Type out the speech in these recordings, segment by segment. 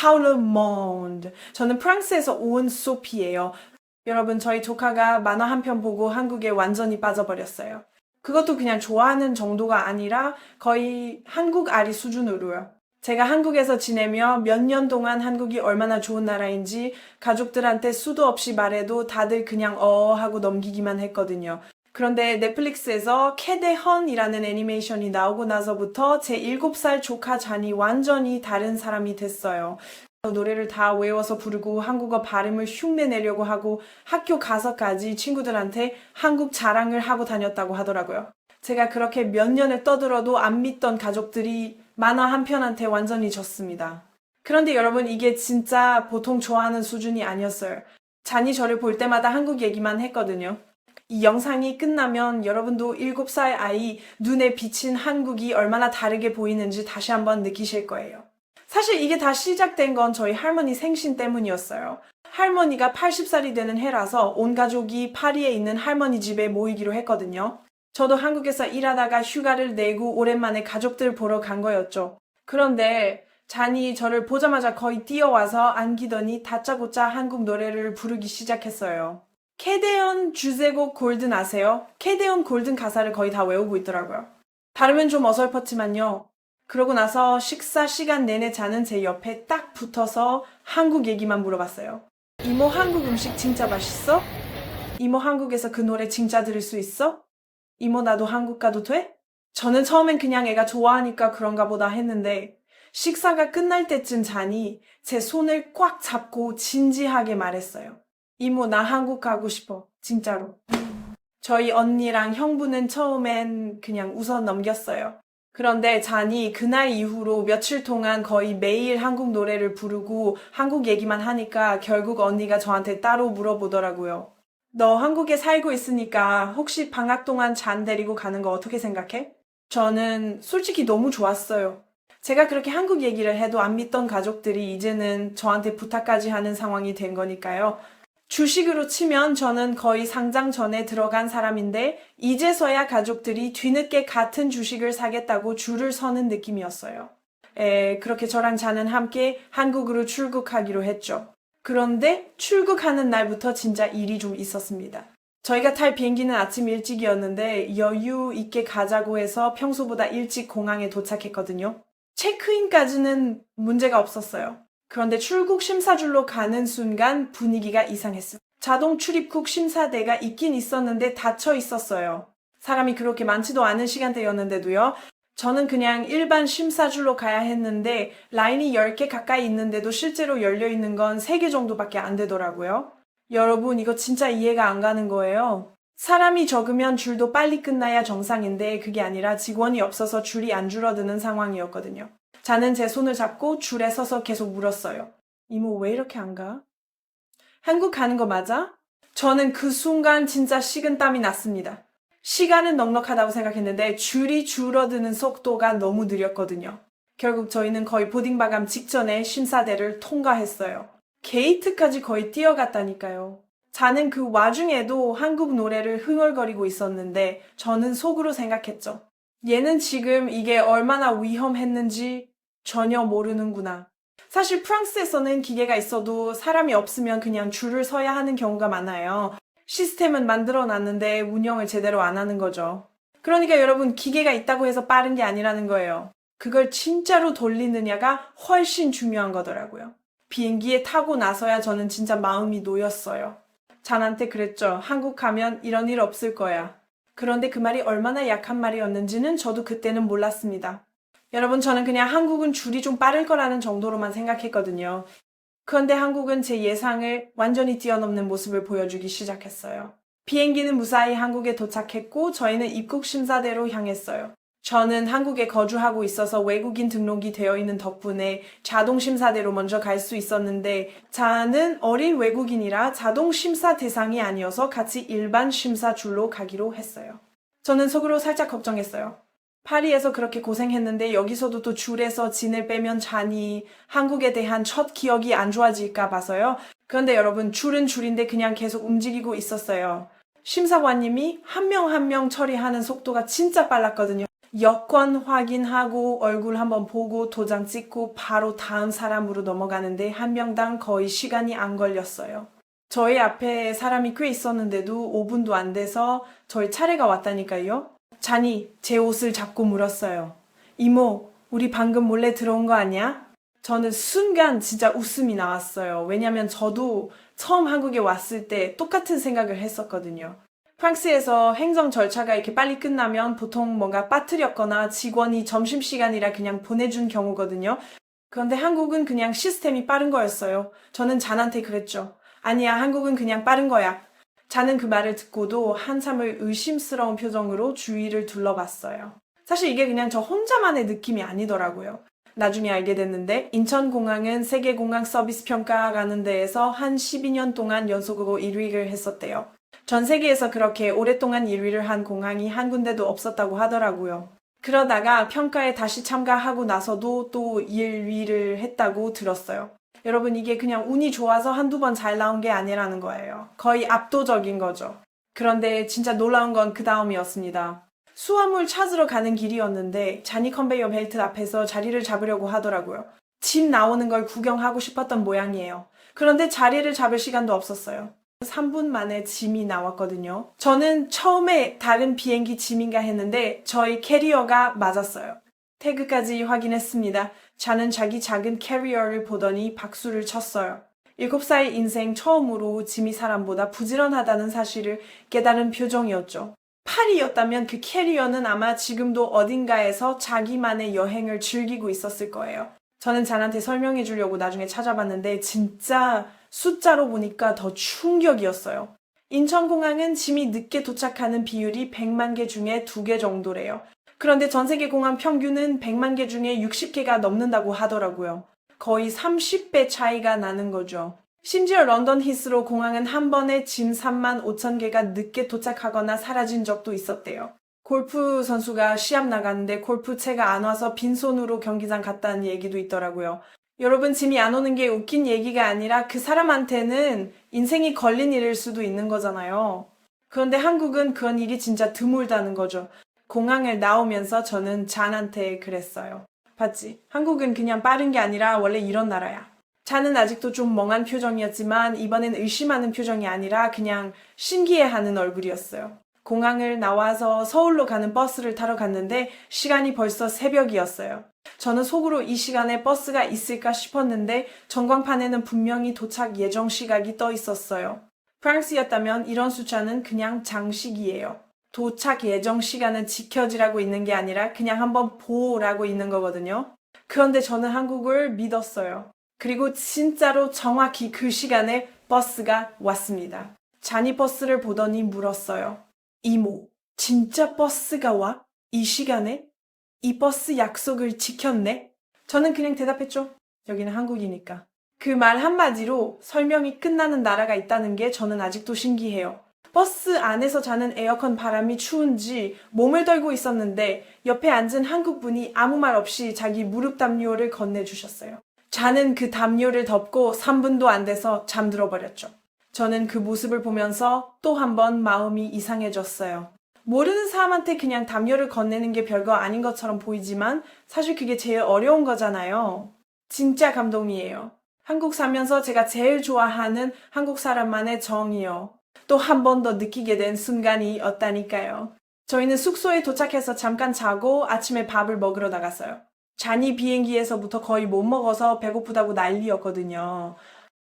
Tout le monde. 저는 프랑스에서 온 소피예요. 여러분, 저희 조카가 만화 한 편 보고 한국에 완전히 빠져버렸어요. 그것도 그냥 좋아하는 정도가 아니라 거의 한국 아리 수준으로요. 제가 한국에서 지내며 몇 년 동안 한국이 얼마나 좋은 나라인지 가족들한테 수도 없이 말해도 다들 그냥 하고 넘기기만 했거든요. 그런데 넷플릭스에서 캐데헌이라는 애니메이션이 나오고 나서부터 제 7살 조카 잔이 완전히 다른 사람이 됐어요. 노래를 다 외워서 부르고 한국어 발음을 흉내 내려고 하고 학교 가서까지 친구들한테 한국 자랑을 하고 다녔다고 하더라고요. 제가 그렇게 몇 년을 떠들어도 안 믿던 가족들이 만화 한 편한테 완전히 졌습니다. 그런데 여러분, 이게 진짜 보통 좋아하는 수준이 아니었어요. 잔이 저를 볼 때마다 한국 얘기만 했거든요. 이 영상이 끝나면 여러분도 7살 아이 눈에 비친 한국이 얼마나 다르게 보이는지 다시 한번 느끼실 거예요. 사실 이게 다 시작된 건 저희 할머니 생신 때문이었어요. 할머니가 80살이 되는 해라서 온 가족이 파리에 있는 할머니 집에 모이기로 했거든요. 저도 한국에서 일하다가 휴가를 내고 오랜만에 가족들 보러 간 거였죠. 그런데 잔이 저를 보자마자 거의 뛰어와서 안기더니 다짜고짜 한국 노래를 부르기 시작했어요. 캐데언 주제곡 골든 아세요? 캐데언 골든 가사를 거의 다 외우고 있더라고요. 발음은 좀 어설펐지만요. 그러고 나서 식사 시간 내내 자는 제 옆에 딱 붙어서 한국 얘기만 물어봤어요. 이모, 한국 음식 진짜 맛있어? 이모, 한국에서 그 노래 진짜 들을 수 있어? 이모, 나도 한국 가도 돼? 저는 처음엔 그냥 애가 좋아하니까 그런가 보다 했는데 식사가 끝날 때쯤 잔이 제 손을 꽉 잡고 진지하게 말했어요. 이모, 나 한국 가고 싶어. 진짜로. 저희 언니랑 형부는 처음엔 그냥 웃어 넘겼어요. 그런데 잔이 그날 이후로 며칠 동안 거의 매일 한국 노래를 부르고 한국 얘기만 하니까 결국 언니가 저한테 따로 물어보더라고요. 너 한국에 살고 있으니까 혹시 방학 동안 잔 데리고 가는 거 어떻게 생각해? 저는 솔직히 너무 좋았어요. 제가 그렇게 한국 얘기를 해도 안 믿던 가족들이 이제는 저한테 부탁까지 하는 상황이 된 거니까요. 주식으로 치면 저는 거의 상장 전에 들어간 사람인데 이제서야 가족들이 뒤늦게 같은 주식을 사겠다고 줄을 서는 느낌이었어요. 그렇게 저랑 자는 함께 한국으로 출국하기로 했죠. 그런데 출국하는 날부터 진짜 일이 좀 있었습니다. 저희가 탈 비행기는 아침 일찍이었는데 여유 있게 가자고 해서 평소보다 일찍 공항에 도착했거든요. 체크인까지는 문제가 없었어요. 그런데 출국 심사줄로 가는 순간 분위기가 이상했어요. 자동 출입국 심사대가 있긴 있었는데 닫혀 있었어요. 사람이 그렇게 많지도 않은 시간대였는데도요. 저는 그냥 일반 심사줄로 가야 했는데 라인이 10개 가까이 있는데도 실제로 열려있는 건 3개 정도밖에 안 되더라고요. 여러분, 이거 진짜 이해가 안 가는 거예요. 사람이 적으면 줄도 빨리 끝나야 정상인데 그게 아니라 직원이 없어서 줄이 안 줄어드는 상황이었거든요. 자는 제 손을 잡고 줄에 서서 계속 물었어요. 이모, 왜 이렇게 안 가? 한국 가는 거 맞아? 저는 그 순간 진짜 식은땀이 났습니다. 시간은 넉넉하다고 생각했는데 줄이 줄어드는 속도가 너무 느렸거든요. 결국 저희는 거의 보딩 마감 직전에 심사대를 통과했어요. 게이트까지 거의 뛰어갔다니까요. 자는 그 와중에도 한국 노래를 흥얼거리고 있었는데 저는 속으로 생각했죠. 얘는 지금 이게 얼마나 위험했는지 전혀 모르는구나. 사실 프랑스에서는 기계가 있어도 사람이 없으면 그냥 줄을 서야 하는 경우가 많아요. 시스템은 만들어 놨는데 운영을 제대로 안 하는 거죠. 그러니까 여러분, 기계가 있다고 해서 빠른 게 아니라는 거예요. 그걸 진짜로 돌리느냐가 훨씬 중요한 거더라고요. 비행기에 타고 나서야 저는 진짜 마음이 놓였어요. 잔한테 그랬죠. 한국 가면 이런 일 없을 거야. 그런데 그 말이 얼마나 약한 말이었는지는 저도 그때는 몰랐습니다. 여러분, 저는 그냥 한국은 줄이 좀 빠를 거라는 정도로만 생각했거든요. 그런데 한국은 제 예상을 완전히 뛰어넘는 모습을 보여주기 시작했어요. 비행기는 무사히 한국에 도착했고 저희는 입국 심사대로 향했어요. 저는 한국에 거주하고 있어서 외국인 등록이 되어 있는 덕분에 자동 심사대로 먼저 갈 수 있었는데 자는 어린 외국인이라 자동 심사 대상이 아니어서 같이 일반 심사 줄로 가기로 했어요. 저는 속으로 살짝 걱정했어요. 파리에서 그렇게 고생했는데 여기서도 또 줄에서 진을 빼면 잔이 한국에 대한 첫 기억이 안 좋아질까 봐서요. 그런데 여러분, 줄은 줄인데 그냥 계속 움직이고 있었어요. 심사관님이 한 명 한 명 처리하는 속도가 진짜 빨랐거든요. 여권 확인하고 얼굴 한번 보고 도장 찍고 바로 다음 사람으로 넘어가는데 한 명당 거의 시간이 안 걸렸어요. 저희 앞에 사람이 꽤 있었는데도 5분도 안 돼서 저희 차례가 왔다니까요. 잔이 제 옷을 잡고 물었어요. 이모, 우리 방금 몰래 들어온 거 아니야? 저는 순간 진짜 웃음이 나왔어요. 왜냐면 저도 처음 한국에 왔을 때 똑같은 생각을 했었거든요. 프랑스에서 행정 절차가 이렇게 빨리 끝나면 보통 뭔가 빠뜨렸거나 직원이 점심시간이라 그냥 보내준 경우거든요. 그런데 한국은 그냥 시스템이 빠른 거였어요. 저는 잔한테 그랬죠. 아니야, 한국은 그냥 빠른 거야. 잔은 그 말을 듣고도 한참을 의심스러운 표정으로 주위를 둘러봤어요. 사실 이게 그냥 저 혼자만의 느낌이 아니더라고요. 나중에 알게 됐는데 인천공항은 세계공항 서비스 평가라는 데에서 한 12년 동안 연속으로 1위를 했었대요. 전 세계에서 그렇게 오랫동안 1위를 한 공항이 한 군데도 없었다고 하더라고요. 그러다가 평가에 다시 참가하고 나서도 또 1위를 했다고 들었어요. 여러분, 이게 그냥 운이 좋아서 한두 번 잘 나온 게 아니라는 거예요. 거의 압도적인 거죠. 그런데 진짜 놀라운 건 그 다음이었습니다. 수화물 찾으러 가는 길이었는데 잔이 컨베이어 벨트 앞에서 자리를 잡으려고 하더라고요. 짐 나오는 걸 구경하고 싶었던 모양이에요. 그런데 자리를 잡을 시간도 없었어요. 3분 만에 짐이 나왔거든요. 저는 처음에 다른 비행기 짐인가 했는데 저희 캐리어가 맞았어요. 태그까지 확인했습니다. 잔은 자기 작은 캐리어를 보더니 박수를 쳤어요. 7살 인생 처음으로 짐이 사람보다 부지런하다는 사실을 깨달은 표정이었죠. 8이었다면 그 캐리어는 아마 지금도 어딘가에서 자기만의 여행을 즐기고 있었을 거예요. 저는 잔한테 설명해 주려고 나중에 찾아봤는데 진짜 숫자로 보니까 더 충격이었어요. 인천공항은 짐이 늦게 도착하는 비율이 100만 개 중에 2개 정도래요. 그런데 전 세계 공항 평균은 100만 개 중에 60개가 넘는다고 하더라고요. 거의 30배 차이가 나는 거죠. 심지어 런던 히스로 공항은 한 번에 짐 3만 5천 개가 늦게 도착하거나 사라진 적도 있었대요. 골프 선수가 시합 나가는데 골프채가 안 와서 빈손으로 경기장 갔다는 얘기도 있더라고요. 여러분, 짐이 안 오는 게 웃긴 얘기가 아니라 그 사람한테는 인생이 걸린 일일 수도 있는 거잖아요. 그런데 한국은 그런 일이 진짜 드물다는 거죠. 공항을 나오면서 저는 잔한테 그랬어요. 봤지? 한국은 그냥 빠른 게 아니라 원래 이런 나라야. 잔은 아직도 좀 멍한 표정이었지만 이번엔 의심하는 표정이 아니라 그냥 신기해하는 얼굴이었어요. 공항을 나와서 서울로 가는 버스를 타러 갔는데 시간이 벌써 새벽이었어요. 저는 속으로 이 시간에 버스가 있을까 싶었는데 전광판에는 분명히 도착 예정 시각이 떠 있었어요. 프랑스였다면 이런 숫자는 그냥 장식이에요. 도착 예정 시간은 지켜지라고 있는 게 아니라 그냥 한번 보라고 있는 거거든요. 그런데 저는 한국을 믿었어요. 그리고 진짜로 정확히 그 시간에 버스가 왔습니다. 잔이 버스를 보더니 물었어요. 이모, 진짜 버스가 와? 이 시간에? 이 버스 약속을 지켰네? 저는 그냥 대답했죠. 여기는 한국이니까. 그 말 한마디로 설명이 끝나는 나라가 있다는 게 저는 아직도 신기해요. 버스 안에서 자는 에어컨 바람이 추운지 몸을 떨고 있었는데 옆에 앉은 한국 분이 아무 말 없이 자기 무릎 담요를 건네주셨어요. 자는 그 담요를 덮고 3분도 안 돼서 잠들어 버렸죠. 저는 그 모습을 보면서 또 한 번 마음이 이상해졌어요. 모르는 사람한테 그냥 담요를 건네는 게 별거 아닌 것처럼 보이지만 사실 그게 제일 어려운 거잖아요. 진짜 감동이에요. 한국 살면서 제가 제일 좋아하는 한국 사람만의 정이요. 또 한 번 더 느끼게 된 순간이었다니까요. 저희는 숙소에 도착해서 잠깐 자고 아침에 밥을 먹으러 나갔어요. 잔이 비행기에서부터 거의 못 먹어서 배고프다고 난리였거든요.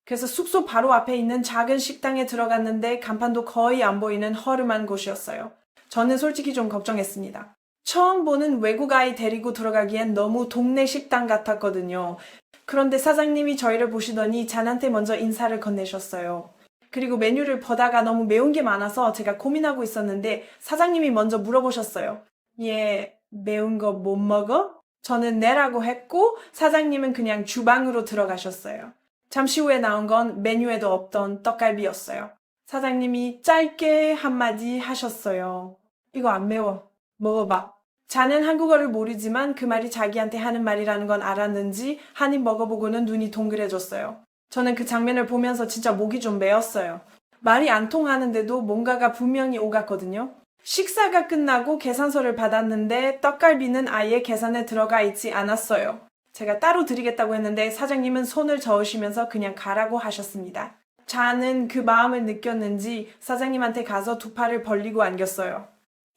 그래서 숙소 바로 앞에 있는 작은 식당에 들어갔는데 간판도 거의 안 보이는 허름한 곳이었어요. 저는 솔직히 좀 걱정했습니다. 처음 보는 외국 아이 데리고 들어가기엔 너무 동네 식당 같았거든요. 그런데 사장님이 저희를 보시더니 잔한테 먼저 인사를 건네셨어요. 그리고 메뉴를 보다가 너무 매운 게 많아서 제가 고민하고 있었는데 사장님이 먼저 물어보셨어요. 얘 매운 거 못 먹어? 저는 네라고 했고 사장님은 그냥 주방으로 들어가셨어요. 잠시 후에 나온 건 메뉴에도 없던 떡갈비였어요. 사장님이 짧게 한마디 하셨어요. 이거 안 매워. 먹어봐. 자는 한국어를 모르지만 그 말이 자기한테 하는 말이라는 건 알았는지 한 입 먹어보고는 눈이 동그래졌어요. 저는 그 장면을 보면서 진짜 목이 좀 메었어요. 말이 안 통하는데도 뭔가가 분명히 오갔거든요. 식사가 끝나고 계산서를 받았는데 떡갈비는 아예 계산에 들어가 있지 않았어요. 제가 따로 드리겠다고 했는데 사장님은 손을 저으시면서 그냥 가라고 하셨습니다. 자는 그 마음을 느꼈는지 사장님한테 가서 두 팔을 벌리고 안겼어요.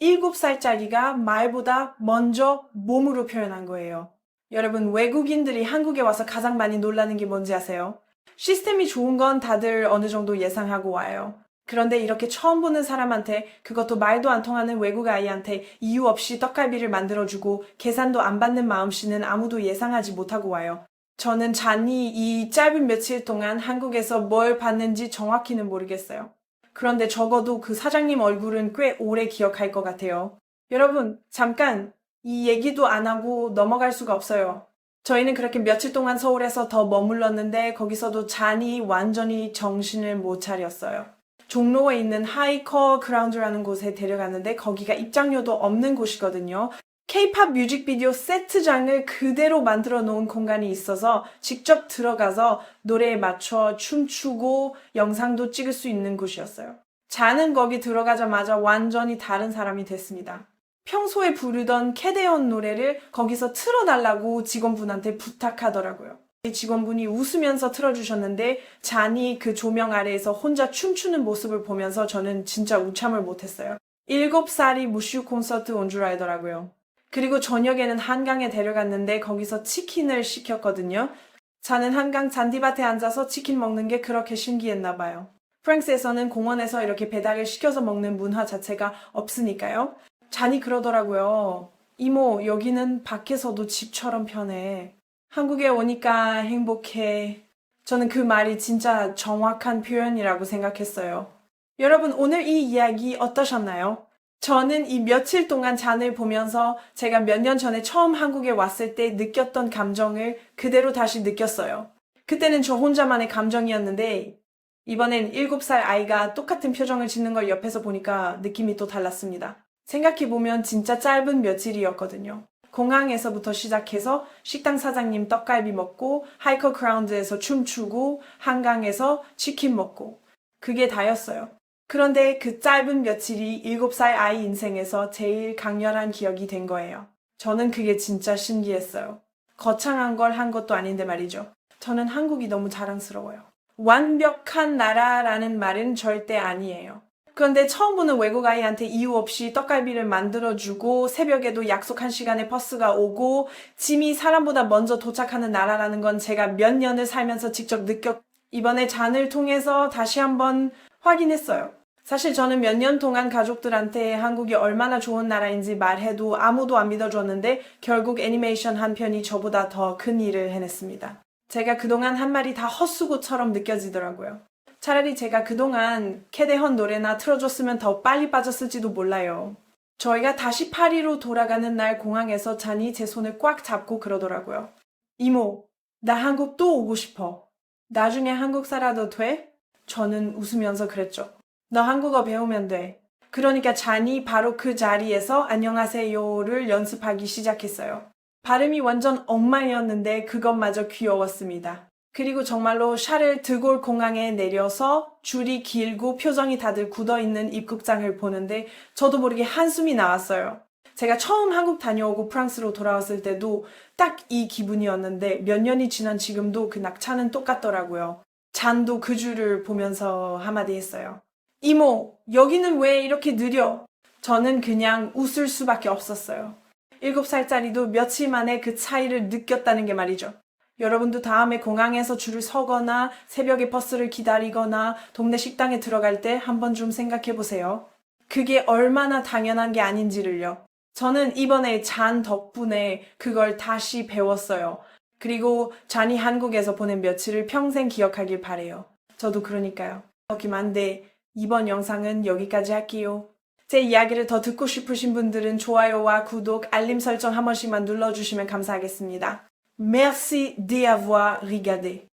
7살짜리가 말보다 먼저 몸으로 표현한 거예요. 여러분, 외국인들이 한국에 와서 가장 많이 놀라는 게 뭔지 아세요? 시스템이 좋은 건 다들 어느 정도 예상하고 와요. 그런데 이렇게 처음 보는 사람한테, 그것도 말도 안 통하는 외국 아이한테 이유 없이 떡갈비를 만들어주고 계산도 안 받는 마음씨는 아무도 예상하지 못하고 와요. 저는 잔이 이 짧은 며칠 동안 한국에서 뭘 봤는지 정확히는 모르겠어요. 그런데 적어도 그 사장님 얼굴은 꽤 오래 기억할 것 같아요. 여러분, 잠깐 이 얘기도 안 하고 넘어갈 수가 없어요. 저희는 그렇게 며칠 동안 서울에서 더 머물렀는데 거기서도 잔이 완전히 정신을 못 차렸어요. 종로에 있는 하이커 그라운드라는 곳에 데려갔는데 거기가 입장료도 없는 곳이거든요. K-팝 뮤직비디오 세트장을 그대로 만들어 놓은 공간이 있어서 직접 들어가서 노래에 맞춰 춤추고 영상도 찍을 수 있는 곳이었어요. 자는 거기 들어가자마자 완전히 다른 사람이 됐습니다. 평소에 부르던 캐대언 노래를 거기서 틀어달라고 직원분한테 부탁하더라고요. 직원분이 웃으면서 틀어주셨는데 잔이 그 조명 아래에서 혼자 춤추는 모습을 보면서 저는 진짜 우참을 못했어요. 7살이 무슈 콘서트 온 줄 알더라고요. 그리고 저녁에는 한강에 데려갔는데 거기서 치킨을 시켰거든요. 자는 한강 잔디밭에 앉아서 치킨 먹는 게 그렇게 신기했나 봐요. 프랑스에서는 공원에서 이렇게 배달을 시켜서 먹는 문화 자체가 없으니까요. 잔이 그러더라고요. 이모, 여기는 밖에서도 집처럼 편해. 한국에 오니까 행복해. 저는 그 말이 진짜 정확한 표현이라고 생각했어요. 여러분, 오늘 이 이야기 어떠셨나요? 저는 이 며칠 동안 잔을 보면서 제가 몇 년 전에 처음 한국에 왔을 때 느꼈던 감정을 그대로 다시 느꼈어요. 그때는 저 혼자만의 감정이었는데 이번엔 7살 아이가 똑같은 표정을 짓는 걸 옆에서 보니까 느낌이 또 달랐습니다. 생각해보면 진짜 짧은 며칠이었거든요. 공항에서부터 시작해서 식당 사장님 떡갈비 먹고 하이커 그라운드에서 춤추고 한강에서 치킨 먹고 그게 다였어요. 그런데 그 짧은 며칠이 7살 아이 인생에서 제일 강렬한 기억이 된 거예요. 저는 그게 진짜 신기했어요. 거창한 걸 한 것도 아닌데 말이죠. 저는 한국이 너무 자랑스러워요. 완벽한 나라라는 말은 절대 아니에요. 그런데 처음 보는 외국 아이한테 이유 없이 떡갈비를 만들어주고 새벽에도 약속한 시간에 버스가 오고 짐이 사람보다 먼저 도착하는 나라라는 건 제가 몇 년을 살면서 직접 이번에 잔을 통해서 다시 한번 확인했어요. 사실 저는 몇 년 동안 가족들한테 한국이 얼마나 좋은 나라인지 말해도 아무도 안 믿어줬는데 결국 애니메이션 한 편이 저보다 더 큰 일을 해냈습니다. 제가 그동안 한 말이 다 헛수고처럼 느껴지더라고요. 차라리 제가 그동안 캐대헌 노래나 틀어줬으면 더 빨리 빠졌을지도 몰라요. 저희가 다시 파리로 돌아가는 날 공항에서 잔이 제 손을 꽉 잡고 그러더라고요. 이모, 나 한국 또 오고 싶어. 나중에 한국 살아도 돼? 저는 웃으면서 그랬죠. 너 한국어 배우면 돼. 그러니까 잔이 바로 그 자리에서 안녕하세요를 연습하기 시작했어요. 발음이 완전 엉망이었는데 그것마저 귀여웠습니다. 그리고 정말로 샤를 드골 공항에 내려서 줄이 길고 표정이 다들 굳어있는 입국장을 보는데 저도 모르게 한숨이 나왔어요. 제가 처음 한국 다녀오고 프랑스로 돌아왔을 때도 딱 이 기분이었는데 몇 년이 지난 지금도 그 낙차는 똑같더라고요. 잔도 그 줄을 보면서 한마디 했어요. 이모, 여기는 왜 이렇게 느려? 저는 그냥 웃을 수밖에 없었어요. 7살짜리도 며칠 만에 그 차이를 느꼈다는 게 말이죠. 여러분도 다음에 공항에서 줄을 서거나 새벽에 버스를 기다리거나 동네 식당에 들어갈 때 한번 좀 생각해 보세요. 그게 얼마나 당연한 게 아닌지를요. 저는 이번에 잔 덕분에 그걸 다시 배웠어요. 그리고 잔이 한국에서 보낸 며칠을 평생 기억하길 바래요. 저도 그러니까요. 한데 이번 영상은 여기까지 할게요. 제 이야기를 더 듣고 싶으신 분들은 좋아요와 구독, 알림 설정 한 번씩만 눌러주시면 감사하겠습니다. Merci d'y avoir regardé.